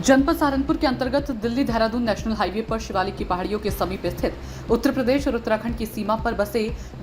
जनपद सहारनपुर के अंतर्गत दिल्ली देहरादून नेशनल हाईवे पर शिवालिक की पहाड़ियों के समीप स्थित उत्तर प्रदेश और उत्तराखंड की सीमा पर बसे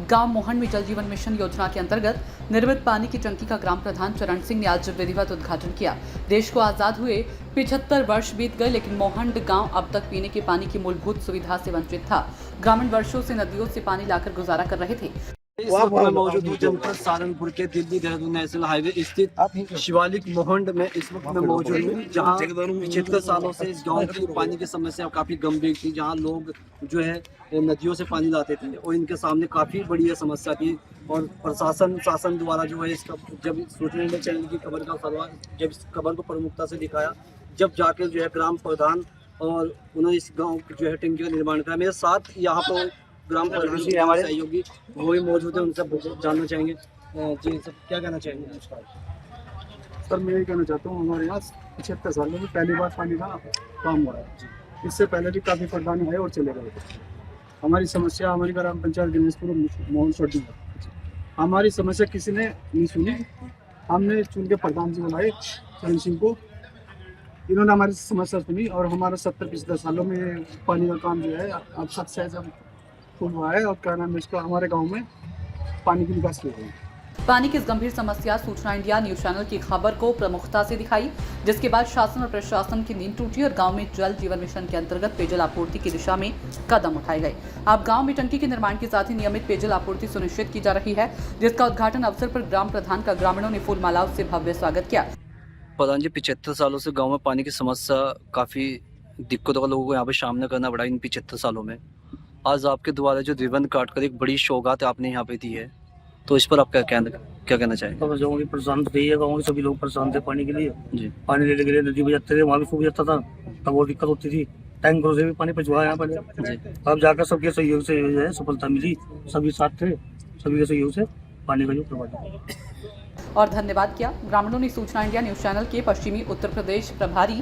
गांव मोहन में जल जीवन मिशन योजना के अंतर्गत निर्मित पानी की टंकी का ग्राम प्रधान चरण सिंह ने आज विधिवत उद्घाटन किया। देश को आजाद हुए 75 वर्ष बीत गए, लेकिन मोहंड गांव अब तक पीने के पानी की मूलभूत सुविधा से वंचित था। ग्रामीण वर्षों से नदियों से पानी लाकर गुजारा कर रहे थे। इस वक्त मैं मौजूद हूँ जनपद सहारनपुर के दिल्ली देहरादून नेशनल हाईवे स्थित शिवालिक मोहंड में इस वक्त मैं मौजूद हूँ, जहाँ 75 सालों से इस गांव की पानी की समस्या काफ़ी गंभीर थी। जहाँ लोग जो है नदियों से पानी लाते थे और इनके सामने काफ़ी बड़ी समस्या थी। और शासन द्वारा जो है इसका जब सूचना चैनल की खबर का फलवा जब इस खबर को प्रमुखता से दिखाया, जब जाकर जो है ग्राम प्रधान और उन्होंने इस गाँव जो है टंकी का निर्माण कराया। मेरे साथ यहाँ पर ग्राम प्रधान जी हमारे सहयोगी वो भी मौजूद है, उनसे जानना चाहेंगे। जी सर, क्या कहना चाहेंगे? सर मैं ये कहना चाहता हूँ, हमारे यहाँ 75 सालों में पहली बार पानी का काम हुआ है। इससे पहले भी काफ़ी प्रधान आए और चले गए। हमारी समस्या हमारी ग्राम पंचायत गणेशपुर मोहन सोडी है। हमारी समस्या किसी ने नहीं सुनी। हमने चुन के प्रधान जी बुलाए चरण सिंह को, इन्होंने हमारी समस्या सुनी और हमारा 70-75 सालों में पानी का काम जो है अब सक्सेस हुआ है। और क्या नाम है इसका, हमारे गाँव में पानी की निकास की गई। पानी की इस गंभीर समस्या सूचना इंडिया न्यूज चैनल की खबर को प्रमुखता से दिखाई, जिसके बाद शासन और प्रशासन की नींद टूटी और गांव में जल जीवन मिशन के अंतर्गत पेयजल आपूर्ति की दिशा में कदम उठाए गए। अब गांव में टंकी के निर्माण के साथ ही नियमित पेयजल आपूर्ति सुनिश्चित की जा रही है, जिसका उद्घाटन अवसर पर ग्राम प्रधान का ग्रामीणों ने फूल मालाओं से भव्य स्वागत किया। प्रधान जी, 75 सालों से गाँव में पानी की समस्या काफ़ी दिक्कतों का लोगों को यहाँ पे सामना करना पड़ा इन 75 सालों में। आज आपके द्वारा जो रिबन काट कर एक बड़ी सौगात आपने यहाँ पे दी है, तो इस पर आप क्या कहना चाहेंगे? तो गाँव की परेशान तो यही है, गाँव के सभी लोग परेशान थे पानी के लिए। जी, पानी लेने के लिए नदी में जाते थे, वहाँ भी सूख जाता था, तब बहुत दिक्कत होती थी। टैंकरों से भी पानी पहुँचवाया यहाँ पर। जी। अब जाकर सबके सहयोग से जो है सफलता मिली, सभी साथ थे, सभी के सहयोग से पानी का जो करवा और धन्यवाद किया। ग्रामीणों ने सूचना इंडिया न्यूज चैनल के पश्चिमी उत्तर प्रदेश प्रभारी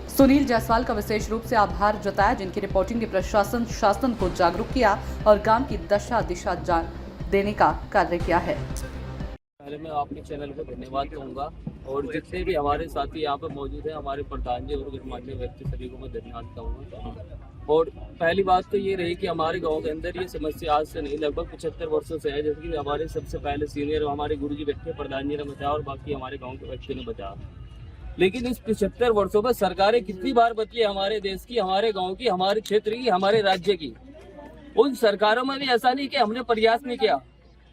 सुनील जायसवाल का विशेष रूप से आभार जताया, जिनकी रिपोर्टिंग ने प्रशासन शासन को जागरूक किया और गांव की दशा दिशा जान देने का कार्य किया है। पहले मैं आपके चैनल को धन्यवाद कहूँगा और जितने भी हमारे साथी यहाँ पर मौजूद हैं, हमारे प्रधान जी और गणमान्य व्यक्ति सभी को मैं धन्यवाद कहूँगा। और पहली बात तो ये रही कि हमारे गांव के अंदर ये समस्या आज से नहीं, लगभग 75 वर्षों से है। जैसे कि हमारे सबसे पहले सीनियर हमारे गुरु जी बैठे, प्रधान जी ने बताया और बाकी हमारे गाँव के व्यक्ति ने बताया। लेकिन इस 75 वर्षों में सरकारें कितनी बार बदली, हमारे देश की, हमारे गांव की, हमारे क्षेत्र की, हमारे राज्य की। उन सरकारों में भी ऐसा नहीं कि हमने प्रयास नहीं किया,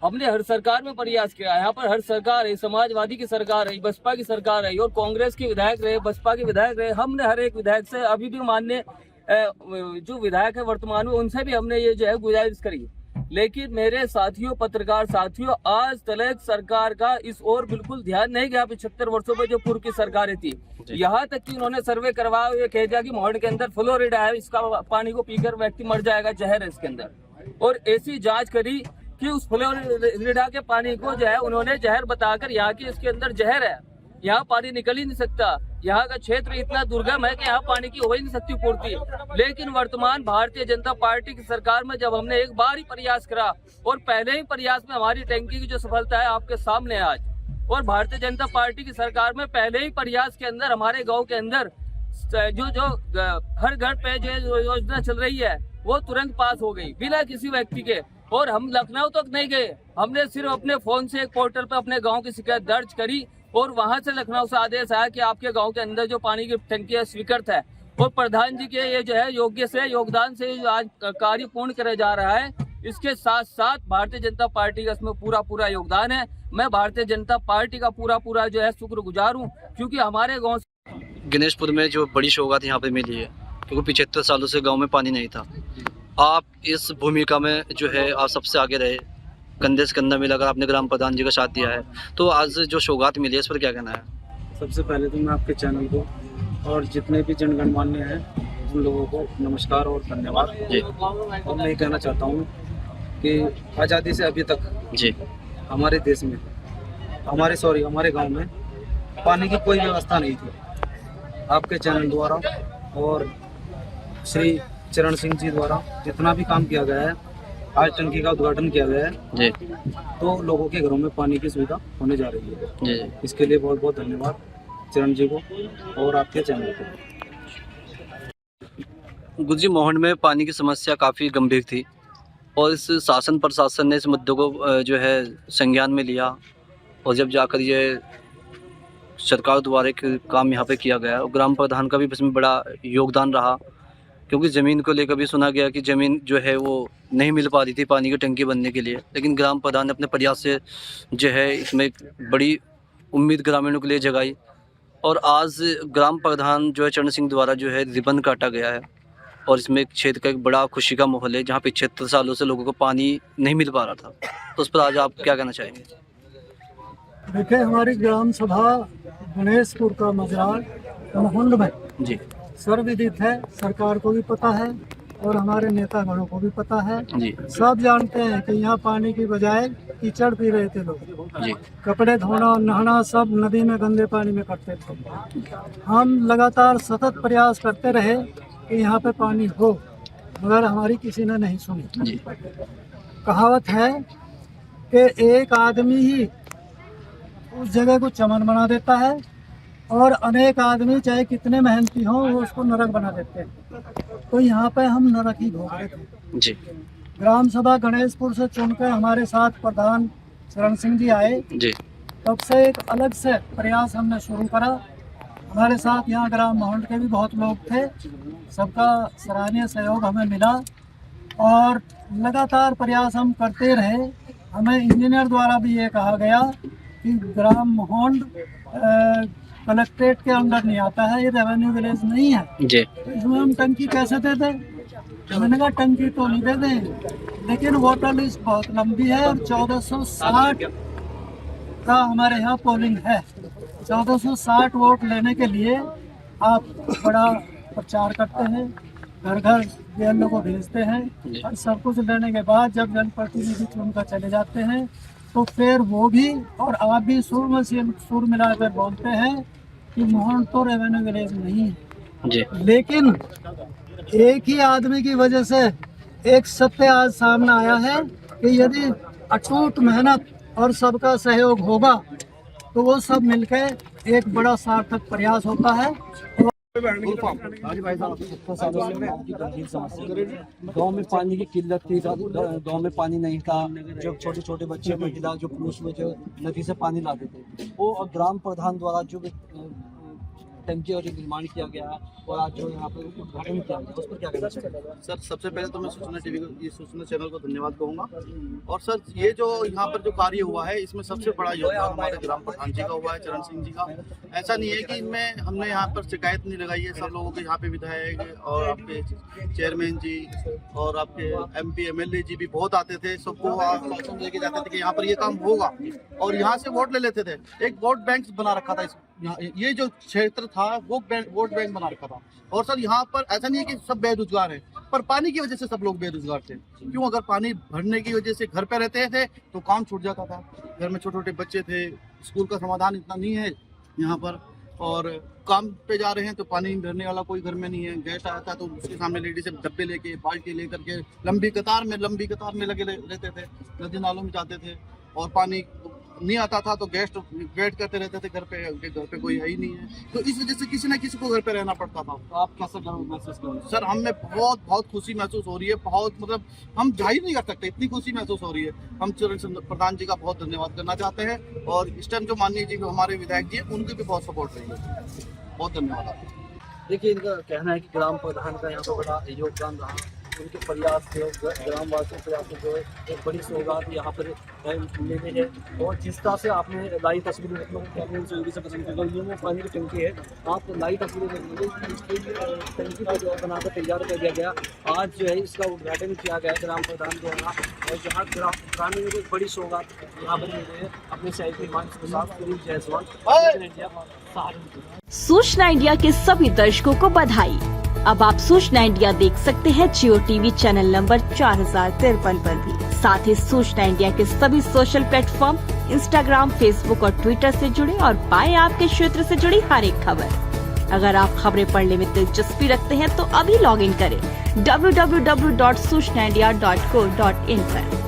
हमने हर सरकार में प्रयास किया। यहाँ पर हर सरकार है, समाजवादी की सरकार है, बसपा की सरकार है और कांग्रेस के विधायक रहे, बसपा के विधायक रहे। हमने हर एक विधायक से, अभी भी माननीय जो विधायक है वर्तमान में, उनसे भी हमने ये जो है गुजारिश करी। लेकिन मेरे साथियों, पत्रकार साथियों, आज तक सरकार का इस ओर बिल्कुल ध्यान नहीं गया। 75 वर्षों में जो पूर्व की सरकारें थी, यहाँ तक कि उन्होंने सर्वे करवाया, ये कह दिया कि मोहन के अंदर फ्लोरिडा है, इसका पानी को पीकर व्यक्ति मर जाएगा, जहर है इसके अंदर। और ऐसी जांच करी कि उस फ्लोरिडा के पानी को जो है उन्होंने जहर बताकर यहाँ की इसके अंदर जहर है, यहाँ पानी निकल ही नहीं सकता। यहाँ का क्षेत्र इतना दुर्गम है कि यहाँ पानी की हो ही नहीं सकती पूर्ति। लेकिन वर्तमान भारतीय जनता पार्टी की सरकार में जब हमने एक बार ही प्रयास करा और पहले ही प्रयास में हमारी टंकी की जो सफलता है आपके सामने आज, और भारतीय जनता पार्टी की सरकार में पहले ही प्रयास के अंदर हमारे गाँव के अंदर जो हर घर पे जो योजना चल रही है वो तुरंत पास हो गई बिना किसी व्यक्ति के। और हम लखनऊ तक नहीं गए, हमने सिर्फ अपने फोन से एक पोर्टल पर अपने गाँव की शिकायत दर्ज करी और वहां से लखनऊ से आदेश आया कि आपके गांव के अंदर जो पानी की टंकी है स्वीकृत है। और प्रधान जी के ये जो है योगदान से आज कार्य पूर्ण किया जा रहा है। इसके साथ साथ भारतीय जनता पार्टी का इसमें पूरा योगदान है। मैं भारतीय जनता पार्टी का पूरा जो है शुक्रगुजार हूँ, क्योंकि हमारे गाँव गणेशपुर में जो बड़ी सौगात यहाँ पे मिली है, क्योंकि 75 सालों से गाँव में पानी नहीं था। आप इस भूमिका में जो है आप सबसे आगे रहे, कंधे से कंधा मिलाकर आपने ग्राम प्रधान जी का साथ दिया है, तो आज जो सौगात मिली है इस पर क्या कहना है? सबसे पहले तो मैं आपके चैनल को और जितने भी जनगणमान्य हैं उन लोगों को नमस्कार और धन्यवाद जी। और मैं ये कहना चाहता हूँ कि आज़ादी से अभी तक जी हमारे देश में हमारे गांव में पानी की कोई व्यवस्था नहीं थी। आपके चैनल द्वारा और श्री चरण सिंह जी द्वारा जितना भी काम किया गया है, आज टंकी का उद्घाटन किया गया है जी, तो लोगों के घरों में पानी की सुविधा होने जा रही है जी। इसके लिए बहुत बहुत धन्यवाद। चरण जी को और आपके चैनल को। गुरुजी, मोहन में पानी की समस्या काफ़ी गंभीर थी और इस शासन प्रशासन ने इस मुद्दे को जो है संज्ञान में लिया और जब जाकर ये सरकार द्वारा एक काम यहाँ पे किया गया और ग्राम प्रधान का भी इसमें बड़ा योगदान रहा, क्योंकि ज़मीन को लेकर भी सुना गया कि ज़मीन जो है वो नहीं मिल पा रही थी पानी की टंकी बनने के लिए, लेकिन ग्राम प्रधान ने अपने प्रयास से जो है इसमें एक बड़ी उम्मीद ग्रामीणों के लिए जगाई और आज ग्राम प्रधान जो है चरण सिंह द्वारा जो है रिबन काटा गया है और इसमें एक क्षेत्र का एक बड़ा खुशी का माहौल है जहाँ पे 76 सालों से लोगों को पानी नहीं मिल पा रहा था। तो उस पर आज आप क्या कहना चाहेंगे? देखिए, हमारी ग्राम सभा गणेशपुर का मजरार मोहन में जी सर्वविदित है, सरकार को भी पता है और हमारे नेतागणों को भी पता है। जी सब जानते हैं कि यहाँ पानी की बजाय कीचड़ पी रहे थे लोग। जी कपड़े धोना नहाना सब नदी में गंदे पानी में करते थे। हम लगातार सतत प्रयास करते रहे कि यहाँ पे पानी हो, मगर हमारी किसी ने नहीं सुनी। जी कहावत है कि एक आदमी ही उस जगह को चमन बना देता है और अनेक आदमी चाहे कितने मेहनती हों वो उसको नरक बना देते हैं। तो यहाँ पे हम नरक ही भोग रहे थे। जी ग्राम सभा गणेशपुर से चुनकर हमारे साथ प्रधान चरण सिंह जी आए, जी तब से एक अलग से प्रयास हमने शुरू करा। हमारे साथ यहाँ ग्राम मोहन के भी बहुत लोग थे, सबका सराहनीय सहयोग हमें मिला और लगातार प्रयास हम करते रहे। हमें इंजीनियर द्वारा भी ये कहा गया कि ग्राम मोहन कलेक्ट्रेट के अंदर नहीं आता है, ये रेवेन्यू विलेज नहीं है, जी तो इसमें हम टंकी कैसे दे दें? मैंने कहा टंकी तो नहीं दे दें, लेकिन वोटर लिस्ट बहुत लंबी है और 1460 का हमारे यहाँ पोलिंग है। 1460 वोट लेने के लिए आप बड़ा प्रचार करते हैं, घर घर बीएलओ को भेजते हैं और सब कुछ लेने के बाद जब जनप्रतिनिधि चुनकर चले जाते हैं तो फिर वो भी और आप भी सुर मिलाकर बोलते हैं कि मोहन तो रेवेन्यू विलेज नहीं है। जी लेकिन एक ही आदमी की वजह से एक सत्य आज सामने आया है कि यदि अटूट मेहनत और सबका सहयोग होगा तो वो सब मिलकर एक बड़ा सार्थक प्रयास होता है। गांव में पानी की किल्लत थी, गांव में पानी नहीं था। जब छोटे छोटे बच्चे महिला जो पुरुष में जो नदी से पानी लाते थे वो और ग्राम प्रधान द्वारा जो टंकी और जो निर्माण किया गया और आज जो यहाँ पर उद्घाटन किया गया उस पर क्या कहना चाहिए? सर, सबसे पहले तो मैं सूचना टीवी को, ये सूचना चैनल को धन्यवाद कहूँगा। और सर, ये जो यहाँ पर जो कार्य हुआ है इसमें सबसे बड़ा योगदान हमारे ग्राम प्रधान जी का हुआ है, चरण सिंह जी का। ऐसा नहीं है कि इनमें हमने यहाँ पर शिकायत नहीं लगाई है। सब लोगों के यहाँ पे विधायक और आपके चेयरमैन जी और आपके MP MLA जी भी बहुत आते थे, सबको आश्वासन लेके जाते थे कि यहाँ पर ये काम होगा और यहाँ से वोट ले लेते थे। एक वोट बैंक बना रखा था ये जो क्षेत्र था वो वोट बैंक बना रखा था। और सर, यहाँ पर ऐसा नहीं है कि सब बेरोजगार हैं, पर पानी की वजह से सब लोग बेरोजगार थे। क्यों? अगर पानी भरने की वजह से घर पे रहते थे तो काम छूट जाता था। घर में छोटे छोटे बच्चे थे, स्कूल का समाधान इतना नहीं है यहाँ पर, और काम पे जा रहे हैं तो पानी भरने वाला कोई घर में नहीं है। गेस्ट आया था तो उसके सामने लेडी से डब्बे लेके बाल्टी लेकर के लंबी कतार में लगे रहते थे, नदी नालों में जाते थे और पानी नहीं आता था तो गेस्ट वेट करते रहते थे घर पे कोई है ही नहीं है, तो इस वजह से किसी ना किसी को घर पे रहना पड़ता था। तो आप कैसा महसूस कर रहे हैं? सर, हमें बहुत खुशी महसूस हो रही है, बहुत मतलब हम जाहिर नहीं कर सकते, इतनी खुशी महसूस हो रही है। हम चरण प्रधान जी का बहुत धन्यवाद करना चाहते हैं और इस टाइम जो माननीय जी हमारे विधायक जी उनकी भी बहुत सपोर्ट रही है। बहुत धन्यवाद आपका। देखिए, इनका कहना है कि ग्राम प्रधान का यहाँ पर बड़ा योगदान रहा, उनके प्रयास से ग्रामवासियों के प्रयास से जो है एक बड़ी सौगात यहाँ पर लेने हैं। और जिस तरह से आपने लाइव तस्वीरें देखने से पसंद कर ये वो पानी की टंकी है, आप लाइव तस्वीरें देखेंगे इसकी टंकी को जो बनाकर तैयार कर दिया गया। आज जो है इसका उद्घाटन किया गया ग्राम प्रधान द्वारा और जहाँ ग्रामीण को एक बड़ी सौगात यहाँ पर मिल रही है अपने सहयोगी मांस के साथ सुनील जायसवाल, सहारनपुर। सूचना इंडिया के सभी दर्शकों को बधाई। अब आप सूचना इंडिया देख सकते हैं जियो टीवी चैनल नंबर 4053 पर भी। साथ ही सूचना इंडिया के सभी सोशल प्लेटफॉर्म इंस्टाग्राम, फेसबुक और ट्विटर से जुड़े और पाएं आपके क्षेत्र से जुड़ी हर एक खबर। अगर आप खबरें पढ़ने में दिलचस्पी रखते हैं तो अभी लॉग इन करें www.सूचनाindia.co.in पर।